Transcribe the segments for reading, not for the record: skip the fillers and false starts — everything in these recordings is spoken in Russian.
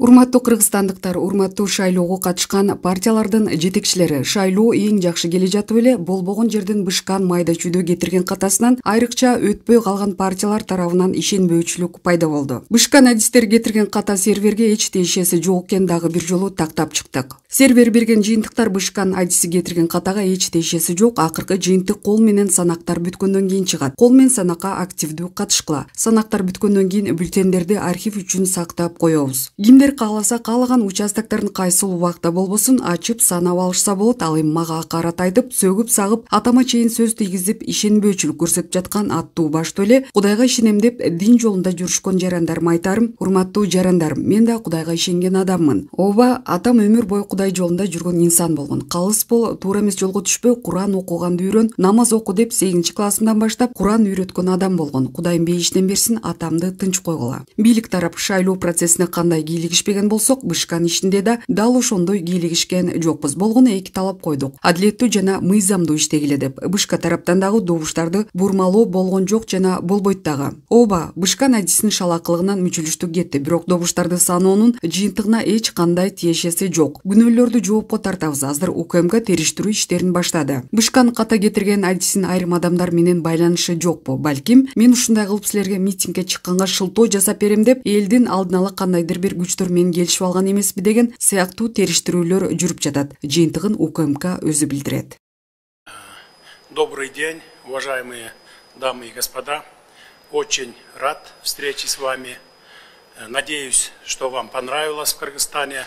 Урматтуу кыргызстандыктар, урматтуу шайлоого катышкан партиялардын жетекчилери, шайлоо эң жакшы келе жатып эле болбогон жерден бышкан майда чүйдө кетирген катасынан айрыкча өтпөй калган партиялар тарабынан ишенбөөчүлүк пайда болду. Бышкан адистер кетирген ката серверге эч тиешеси жок экен дагы бир жолу тактап чыктык. Сервер берген жыйынтыктар бышкан адиси кетирген катага эч тиешеси жок, акыркы жыйынтык кол менен санактар бүткөндөн кийин чыгат. Кол менен санакка активдүү катышкыла. Санактар бүткөндөн кийин бюллетендерди архив үчүн сактап коебуз. Кимдер кааласа каалаган участоктордун кайсыл убакта болбосун ачып санап алышса болот. Ал эми мага акарат айтып, сөгүп сагып, атама чейин сөз тийгизип, ишенбөөчүлүк көрсөтүп жаткан аттуу баштуу эле Кудайга ишенем деп дин жолунда жүрүшкөн жарандарыма айтарым: урматтуу жарандарым, мен да Кудайга ишенген адаммын. Ооба, атам өмүр бою Кудай жолунда жүргөн инсан болгон. Калыс бол, туура эмес жолго түшпө, Куран окуганды үйрөн, намаз оку деп 8-классымдан баштап Куран үйрөткөн адам болгон. Кудайым бейиштен берсин, атамды тынч койгула. Бийлик тарап шайлоо процессине кандай кийлигишпеген болсок, бышкан ишинде да дал ошондой кийлигишкен жокпуз. Болгону эки талап койдук: адилеттүү жана мыйзамдуу иштегиле деп. Бышка тараптан дагы добуштарды бурмалоо болгон жок жана болбойт дагы. Ооба, бышкан адисинин шалакылыгынан мүчүлүштүк кетти, бирок добуштарды саноонун жыйынтыгына эч кандай тиешеси жок. Күнөөлөрдү жоопко тартабыз. Азыр УКМК териштирүү иштерин баштады. Бышкан ката кетирген адисин айрым адамдар менен байланышы жокпу? Балким, мен ушундай кылып силерге митингге чыкканга шылтоо жасап берем деп элдин алдын ала кандайдыр бир күчтөр менен келишип алган эмеспи деген сыяктуу териштирүүлөр жүрүп жатат. Жыйынтыгын УКМК өзү билдирет. Добрый день, уважаемые дамы и господа. Очень рад встрече с вами. Надеюсь, что вам понравилось в Кыргызстане,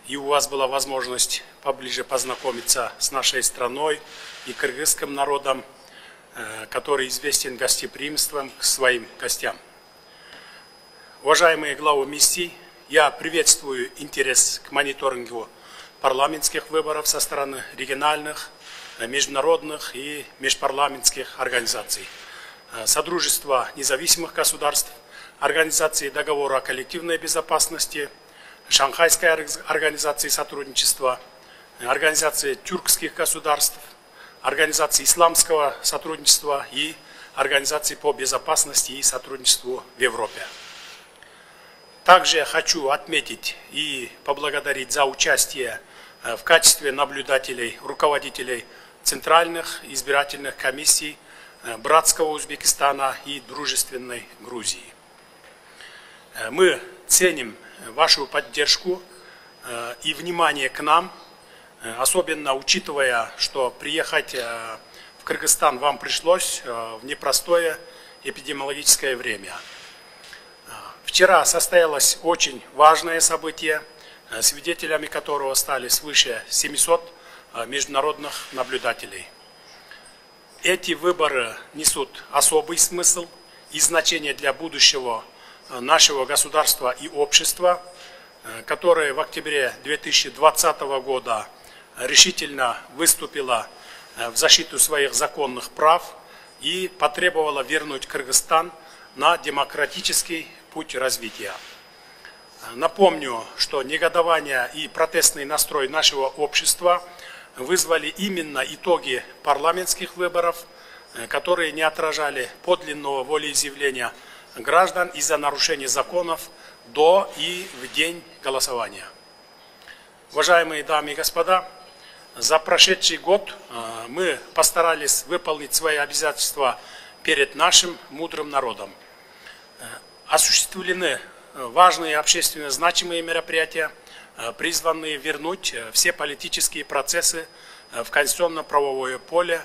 и у вас была возможность поближе познакомиться с нашей страной и кыргызским народом, который известен гостеприимством к своим гостям. Уважаемые главы миссий, я приветствую интерес к мониторингу парламентских выборов со стороны региональных, международных и межпарламентских организаций, Содружества независимых государств, Организации договора о коллективной безопасности, Шанхайской организации сотрудничества, Организации тюркских государств, Организации исламского сотрудничества и Организации по безопасности и сотрудничеству в Европе. Также хочу отметить и поблагодарить за участие в качестве наблюдателей, руководителей центральных избирательных комиссий братского Узбекистана и дружественной Грузии. Мы ценим вашу поддержку и внимание к нам, особенно учитывая, что приехать в Кыргызстан вам пришлось в непростое эпидемиологическое время. Вчера состоялось очень важное событие, свидетелями которого стали свыше 700 международных наблюдателей. Эти выборы несут особый смысл и значение для будущего нашего государства и общества, которое в октябре 2020 года решительно выступило в защиту своих законных прав и потребовало вернуть Кыргызстан на демократический путь развития. Напомню, что негодование и протестный настрой нашего общества вызвали именно итоги парламентских выборов, которые не отражали подлинного волеизъявления граждан из-за нарушения законов до и в день голосования. Уважаемые дамы и господа, за прошедший год мы постарались выполнить свои обязательства перед нашим мудрым народом. Осуществлены важные общественно значимые мероприятия, призванные вернуть все политические процессы в конституционно-правовое поле,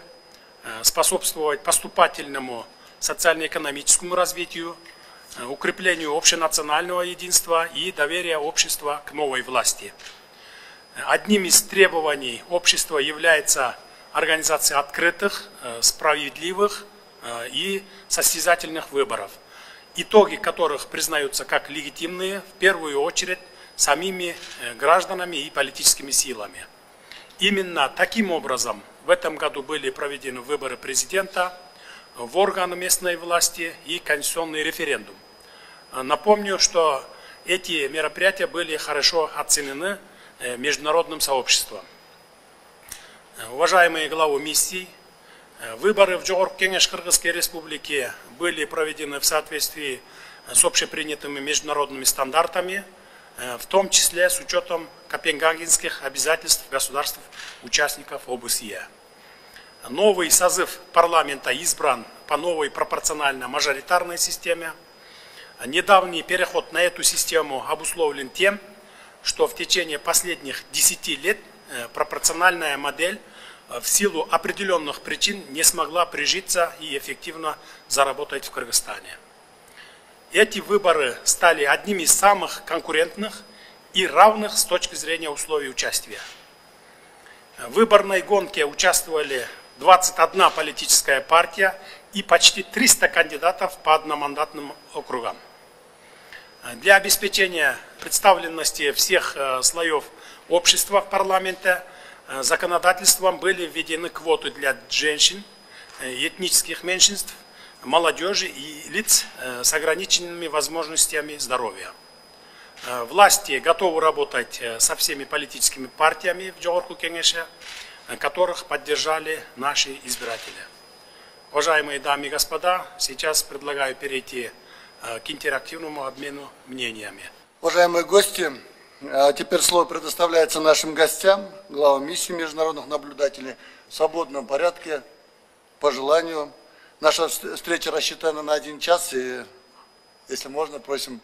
способствовать поступательному социально-экономическому развитию, укреплению общенационального единства и доверия общества к новой власти. Одним из требований общества является организация открытых, справедливых и состязательных выборов, итоги которых признаются как легитимные, в первую очередь, самими гражданами и политическими силами. Именно таким образом в этом году были проведены выборы президента, в органы местной власти и конституционный референдум. Напомню, что эти мероприятия были хорошо оценены международным сообществом. Уважаемые главы миссий, выборы в Жогорку Кеңеш Кыргызской Республики были проведены в соответствии с общепринятыми международными стандартами, в том числе с учетом копенгагенских обязательств государств-участников ОБСЕ. Новый созыв парламента избран по новой пропорционально-мажоритарной системе. Недавний переход на эту систему обусловлен тем, что в течение последних 10 лет пропорциональная модель в силу определенных причин не смогла прижиться и эффективно заработать в Кыргызстане. Эти выборы стали одними из самых конкурентных и равных с точки зрения условий участия. В выборной гонке участвовали 21 политическая партия и почти 300 кандидатов по одномандатным округам. Для обеспечения представленности всех слоев общества в парламенте законодательством были введены квоты для женщин, этнических меньшинств, молодежи и лиц с ограниченными возможностями здоровья. Власти готовы работать со всеми политическими партиями в Жогорку Кеңеше, которых поддержали наши избиратели. Уважаемые дамы и господа, сейчас предлагаю перейти к интерактивному обмену мнениями. Уважаемые гости, теперь слово предоставляется нашим гостям, главам миссии международных наблюдателей в свободном порядке, по желанию. Наша встреча рассчитана на 1 час, и, если можно, просим.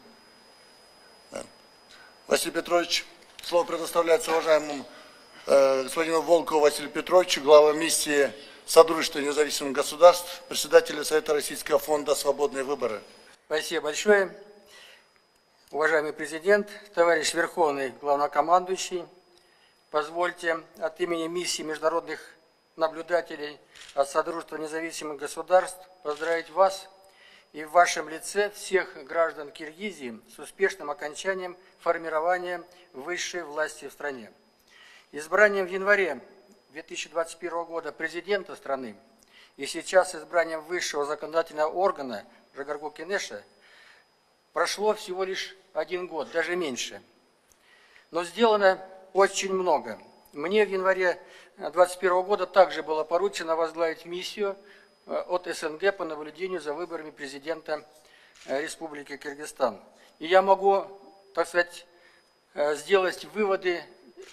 Василий Петрович, слово предоставляется уважаемому господину Волкову Василию Петровичу, глава миссии Содружества независимых государств, председателя Совета Российского фонда «Свободные выборы». Спасибо большое. Уважаемый президент, товарищ Верховный Главнокомандующий, позвольте от имени миссии международных наблюдателей от Содружества независимых государств поздравить вас и в вашем лице всех граждан Киргизии с успешным окончанием формирования высшей власти в стране. Избранием в январе 2021 года президента страны и сейчас избранием высшего законодательного органа Жогорку Кенеше прошло всего лишь 1 год, даже меньше. Но сделано очень много. Мне в январе 2021 года также было поручено возглавить миссию от СНГ по наблюдению за выборами президента Республики Кыргызстан. И я могу, так сказать, сделать выводы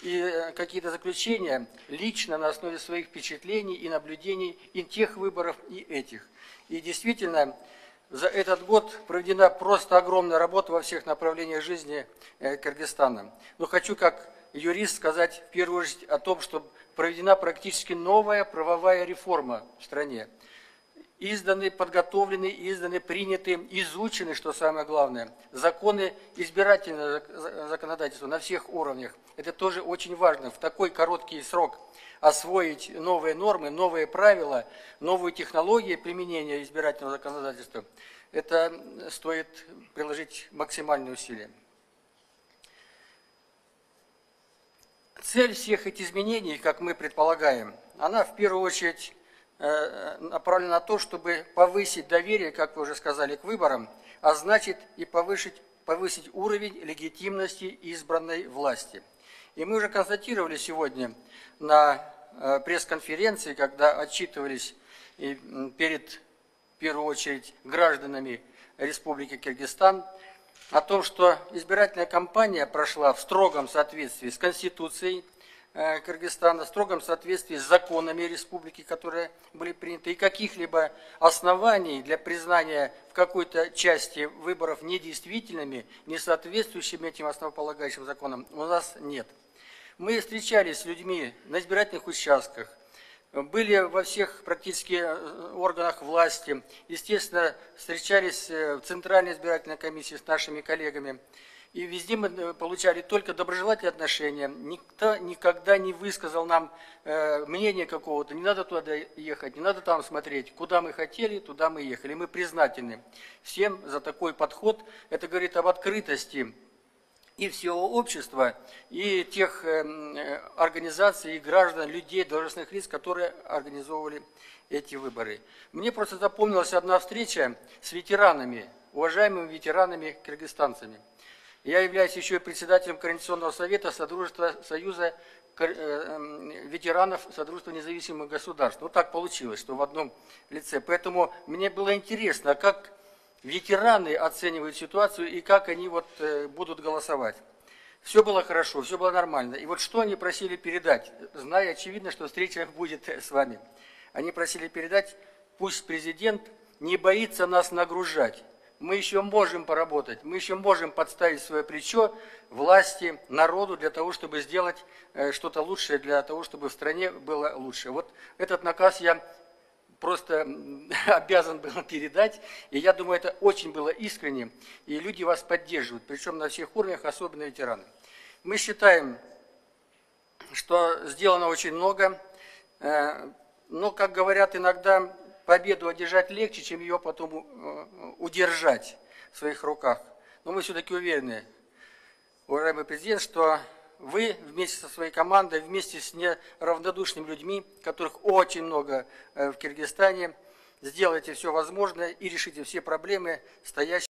и какие-то заключения лично на основе своих впечатлений и наблюдений и тех выборов, и этих. И действительно, за этот год проведена просто огромная работа во всех направлениях жизни Кыргызстана. Но хочу как юрист сказать в первую очередь о том, что проведена практически новая правовая реформа в стране. Изданы, подготовлены, изданы, приняты, изучены, что самое главное, законы избирательного законодательства на всех уровнях. Это тоже очень важно. В такой короткий срок освоить новые нормы, новые правила, новые технологии применения избирательного законодательства, это стоит приложить максимальные усилия. Цель всех этих изменений, как мы предполагаем, она в первую очередь направлена на то, чтобы повысить доверие, как вы уже сказали, к выборам, а значит и повысить уровень легитимности избранной власти. И мы уже констатировали сегодня на пресс-конференции, когда отчитывались перед, в первую очередь, гражданами Республики Кыргызстан, о том, что избирательная кампания прошла в строгом соответствии с Конституцией Кыргызстана, в строгом соответствии с законами республики, которые были приняты, и каких-либо оснований для признания в какой-то части выборов недействительными, не соответствующими этим основополагающим законам, у нас нет. Мы встречались с людьми на избирательных участках, были во всех практически органах власти, естественно, встречались в Центральной избирательной комиссии с нашими коллегами. И везде мы получали только доброжелательные отношения. Никто никогда не высказал нам мнение какого-то. Не надо туда ехать, не надо там смотреть. Куда мы хотели, туда мы ехали. Мы признательны всем за такой подход. Это говорит об открытости и всего общества, и тех организаций, и граждан, людей, должностных лиц, которые организовывали эти выборы. Мне просто запомнилась одна встреча с ветеранами, уважаемыми ветеранами кыргызстанцами. Я являюсь еще и председателем Координационного совета Содружества Союза ветеранов Содружества независимых государств. Вот так получилось, что в одном лице. Поэтому мне было интересно, как ветераны оценивают ситуацию и как они будут голосовать. все было хорошо, все было нормально. И вот что они просили передать, зная очевидно, что встреча будет с вами. Они просили передать, пусть президент не боится нас нагружать. Мы еще можем поработать, мы еще можем подставить свое плечо власти, народу для того, чтобы сделать что-то лучшее, для того, чтобы в стране было лучше. Вот этот наказ я просто обязан был передать, и я думаю, это очень было искренне, и люди вас поддерживают, причем на всех уровнях, особенно ветераны. Мы считаем, что сделано очень много, но, как говорят иногда, победу одержать легче, чем ее потом удержать в своих руках. Но мы все-таки уверены, уважаемый президент, что вы вместе со своей командой, вместе с неравнодушными людьми, которых очень много в Киргизстане, сделаете все возможное и решите все проблемы, стоящие